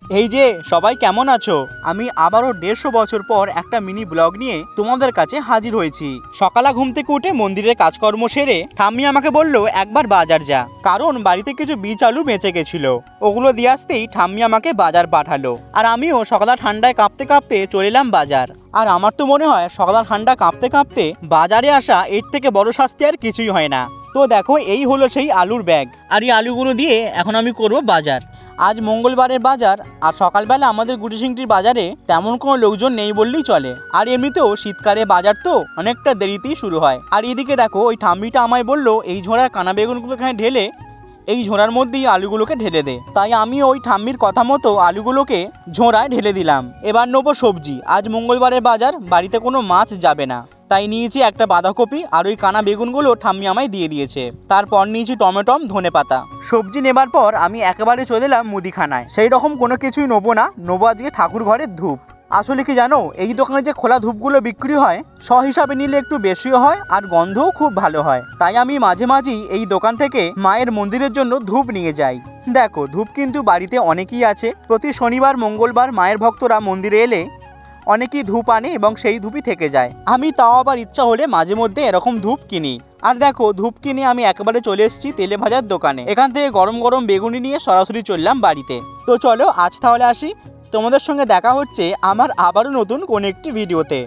এই যে সবাই কেমন আছো? আমি আবারও 150 বছর পর একটা মিনি ব্লগ নিয়ে তোমাদের কাছে হাজির হয়েছি। সকালে ঘুম থেকে উঠে মন্দিরের কাজকর্ম সেরে ঠাম্মি আমাকে বলল একবার বাজার যা, কারণ বাড়িতে কিছু বীজ আলু বেঁচে গেছিল। ওগুলো দিয়ে আসতেই ঠাম্মি আমাকে বাজার পাঠালো, আর আমিও সকালে ঠান্ডায় কাঁপতে কাঁপতে চলে এলাম বাজার। আর আমার তো মনে হয় সকালে ঠান্ডা কাঁপতে কাঁপতে বাজারে আসা এর থেকে বড় শাস্তি আর কিছুই হয় না। তো দেখো এই হলো সেই আলুর ব্যাগ, আর এই আলুগুলো দিয়ে এখন আমি করব বাজার। আজ মঙ্গলবারের বাজার, আর সকালবেলা আমাদের গুটিসিংটির বাজারে তেমন কোনো লোকজন নেই বললেই চলে। আর এমনিতেও শীতকালে বাজার তো অনেকটা দেরিতেই শুরু হয়। আর এদিকে দেখো ওই ঠাম্মিটা আমায় বললো এই ঝোড়ার কানা বেগুনগুলো এখানে ঢেলে এই ঝোড়ার মধ্যেই আলুগুলোকে ঢেলে দে। তাই আমি ওই ঠাম্মির কথা মতো আলুগুলোকে ঝোড়ায় ঢেলে দিলাম। এবার নেবো সবজি। আজ মঙ্গলবারের বাজার, বাড়িতে কোনো মাছ যাবে না, তাই নিয়েছি একটা বাঁধাকপি, আর ওই কানা বেগুনগুলো ঠাম্মি আমায় দিয়ে দিয়েছে। তারপর নিয়েছি টমেটো, ধনেপাতা। সবজি নেবার পর আমি একেবারে চলে এলাম মুদিখানায়। সেই রকম কোনো কিছুই নেবো না, নেবো আজকে ঠাকুর ঘরের ধূপ। আসলে কি জানো, এই দোকানে যে খোলা ধূপগুলো বিক্রি হয় শ হিসাবে নিলে একটু বেশিও হয়, আর গন্ধও খুব ভালো হয়। তাই আমি মাঝে মাঝেই এই দোকান থেকে মায়ের মন্দিরের জন্য ধূপ নিয়ে যাই। দেখো ধূপ কিন্তু বাড়িতে অনেকেই আছে। প্রতি শনিবার মঙ্গলবার মায়ের ভক্তরা মন্দিরে এলে অনেকেই ধূপ আনে এবং সেই ধূপই থেকে যায়। আমি তাও আবার ইচ্ছা হলে মাঝে মধ্যে এরকম ধূপ কিনি। আর দেখো ধূপ কিনে আমি একেবারে চলে এসেছি তেলে ভাজার দোকানে। এখান থেকে গরম গরম বেগুনি নিয়ে সরাসরি চললাম বাড়িতে। তো চলো আজ তাহলে আসি, তোমাদের সঙ্গে দেখা হচ্ছে আমার আবারও নতুন কোন একটি ভিডিওতে।